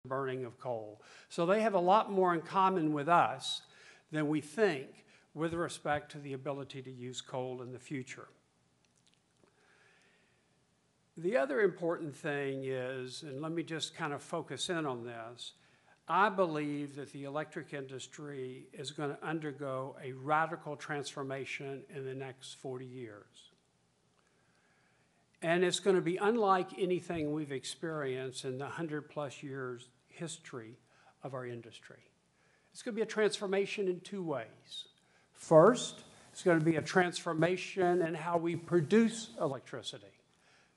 burning of coal. So they have a lot more in common with us than we think with respect to the ability to use coal in the future. The other important thing is, and let me just kind of focus in on this, I believe that the electric industry is going to undergo a radical transformation in the next 40 years. And it's going to be unlike anything we've experienced in the 100+ years history of our industry. It's going to be a transformation in two ways. First, it's going to be a transformation in how we produce electricity.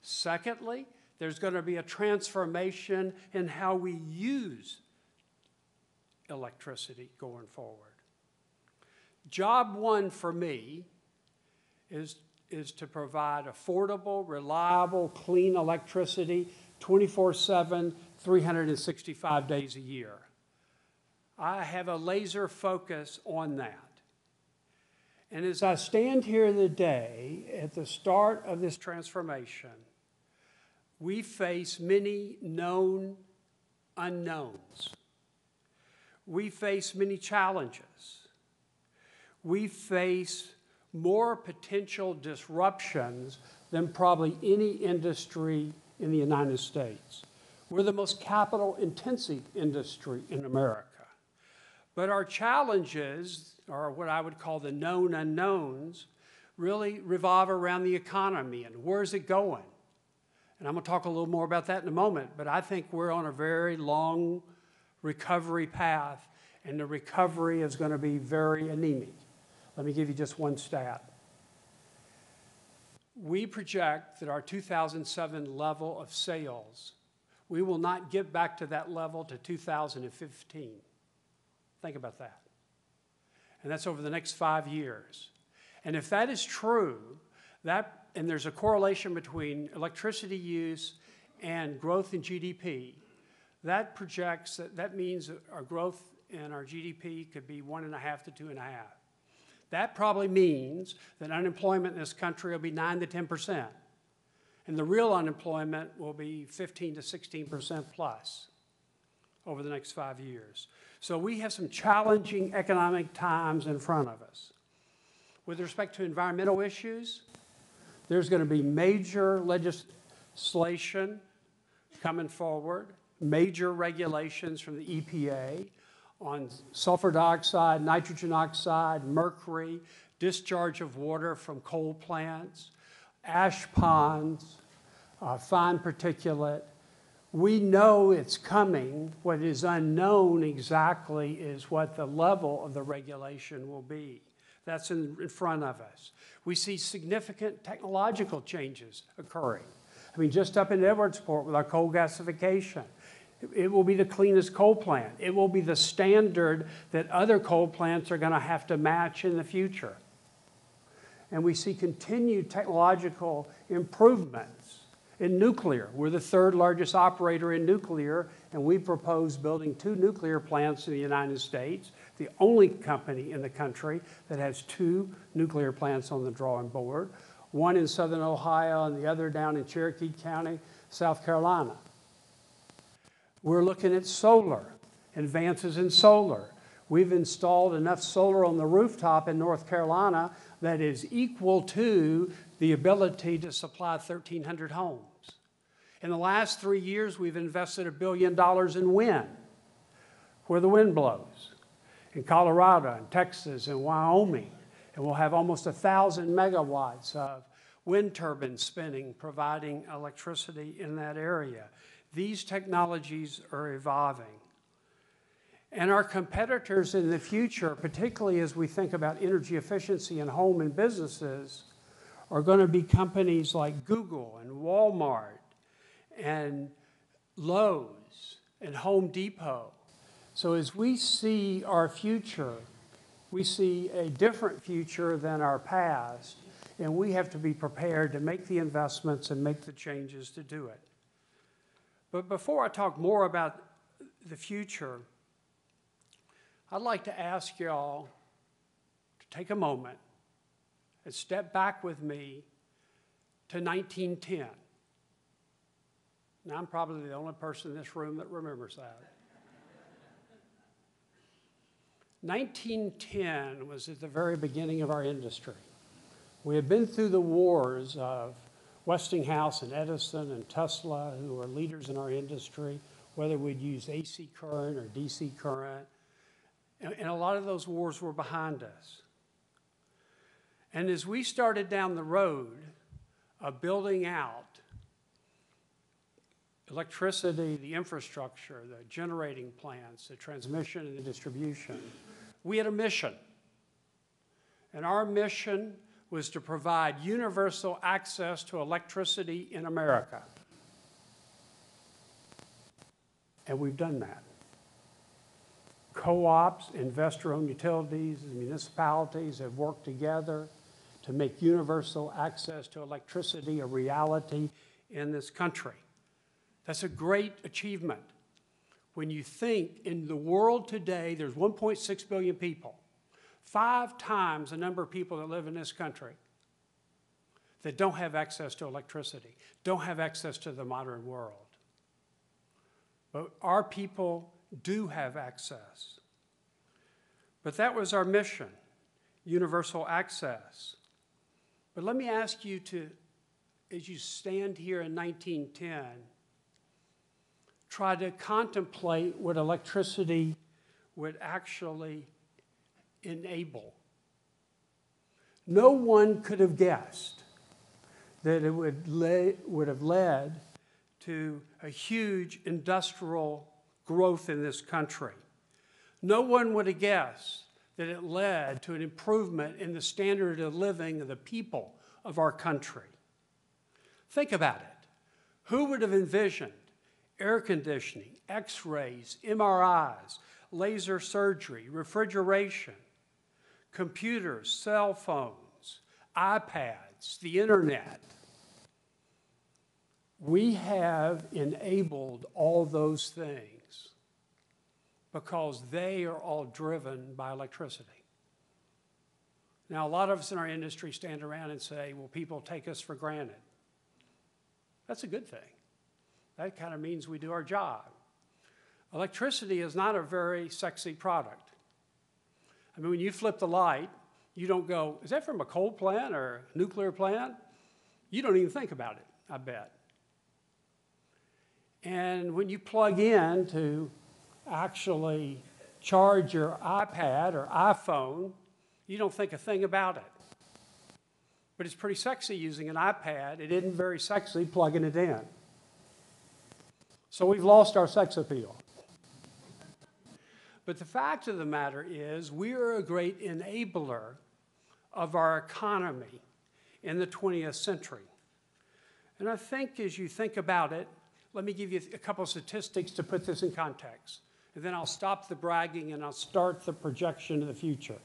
Secondly, there's going to be a transformation in how we use electricity going forward. Job one for me is to provide affordable, reliable, clean electricity 24/7, 365 days a year. I have a laser focus on that. And as I stand here today at the start of this transformation, we face many known unknowns. We face many challenges. We face more potential disruptions than probably any industry in the United States. We're the most capital-intensive industry in America. But our challenges, or what I would call the known unknowns, really revolve around the economy and where's it going? And I'm going to talk a little more about that in a moment, but I think we're on a very long recovery path, and the recovery is going to be very anemic. Let me give you just one stat. We project that our 2007 level of sales, we will not get back to that level to 2015. Think about that. And that's over the next 5 years. And if that is true, and there's a correlation between electricity use and growth in GDP, that projects that means our growth in our GDP could be 1.5 to 2.5. That probably means that unemployment in this country will be 9 to 10%. And the real unemployment will be 15 to 16% plus over the next 5 years. So we have some challenging economic times in front of us. With respect to environmental issues, there's going to be major legislation coming forward, major regulations from the EPA on sulfur dioxide, nitrogen oxide, mercury, discharge of water from coal plants, ash ponds, fine particulate. We know it's coming. What is unknown exactly is what the level of the regulation will be. That's in front of us. We see significant technological changes occurring. I mean, just up in Edwardsport with our coal gasification, it will be the cleanest coal plant. It will be the standard that other coal plants are going to have to match in the future. And we see continued technological improvements in nuclear. We're the third largest operator in nuclear, and we propose building 2 nuclear plants in the United States, the only company in the country that has 2 nuclear plants on the drawing board, one in southern Ohio and the other down in Cherokee County, South Carolina. We're looking at solar, advances in solar. We've installed enough solar on the rooftop in North Carolina that is equal to the ability to supply 1,300 homes. In the last 3 years, we've invested $1 billion in wind, where the wind blows, in Colorado, and Texas, and Wyoming. And we'll have almost 1,000 megawatts of wind turbines spinning, providing electricity in that area. These technologies are evolving. And our competitors in the future, particularly as we think about energy efficiency in home and businesses, are going to be companies like Google and Walmart and Lowe's and Home Depot. So as we see our future, we see a different future than our past, and we have to be prepared to make the investments and make the changes to do it. But before I talk more about the future, I'd like to ask y'all to take a moment and step back with me to 1910. Now, I'm probably the only person in this room that remembers that. 1910 was at the very beginning of our industry. We had been through the wars of Westinghouse and Edison and Tesla, who were leaders in our industry, whether we'd use AC current or DC current. And a lot of those wars were behind us. And as we started down the road of building out electricity, the infrastructure, the generating plants, the transmission and the distribution, we had a mission. And our mission was to provide universal access to electricity in America. And we've done that. Co-ops, investor-owned utilities, and municipalities have worked together to make universal access to electricity a reality in this country. That's a great achievement. When you think in the world today, there's 1.6 billion people, 5 times the number of people that live in this country that don't have access to electricity, don't have access to the modern world. But our people do have access. But that was our mission, universal access. But let me ask you to, as you stand here in 1910, try to contemplate what electricity would actually enable. No one could have guessed that it would have led to a huge industrial growth in this country. No one would have guessed that it led to an improvement in the standard of living of the people of our country. Think about it. Who would have envisioned air conditioning, x-rays, MRIs, laser surgery, refrigeration, computers, cell phones, iPads, the internet? We have enabled all those things because they are all driven by electricity. Now, a lot of us in our industry stand around and say, well, people take us for granted. That's a good thing. That kind of means we do our job. Electricity is not a very sexy product. I mean, when you flip the light, you don't go, is that from a coal plant or a nuclear plant? You don't even think about it, I bet. And when you plug in to actually charge your iPad or iPhone, you don't think a thing about it. But it's pretty sexy using an iPad. It isn't very sexy plugging it in. So we've lost our sex appeal. But the fact of the matter is we are a great enabler of our economy in the 20th century. And I think as you think about it, let me give you a couple of statistics to put this in context. And then I'll stop the bragging and I'll start the projection of the future.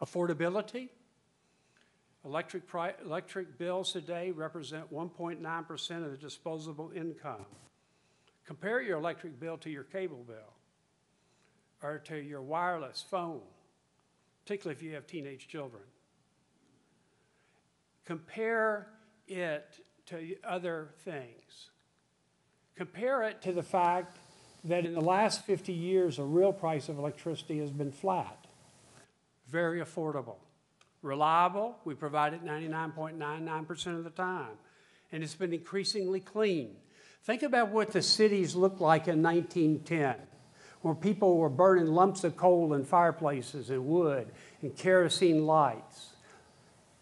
Affordability. Electric bills today represent 1.9% of the disposable income. Compare your electric bill to your cable bill or to your wireless phone, particularly if you have teenage children. Compare it to other things. Compare it to the fact that in the last 50 years, the real price of electricity has been flat, very affordable. Reliable, we provide it 99.99% of the time. And it's been increasingly clean. Think about what the cities looked like in 1910, where people were burning lumps of coal in fireplaces and wood and kerosene lights.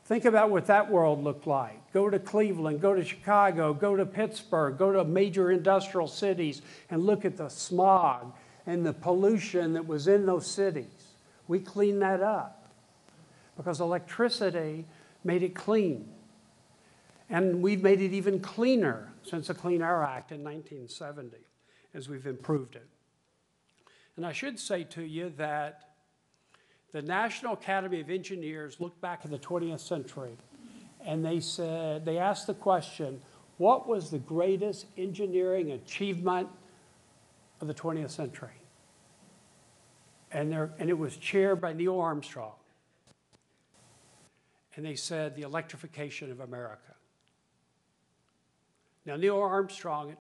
Think about what that world looked like. Go to Cleveland, go to Chicago, go to Pittsburgh, go to major industrial cities and look at the smog and the pollution that was in those cities. We cleaned that up because electricity made it clean. And we've made it even cleaner since the Clean Air Act in 1970 as we've improved it. And I should say to you that the National Academy of Engineers looked back in the 20th century and they asked the question, what was the greatest engineering achievement of the 20th century? And it was chaired by Neil Armstrong. And they said the electrification of America. Now, Neil Armstrong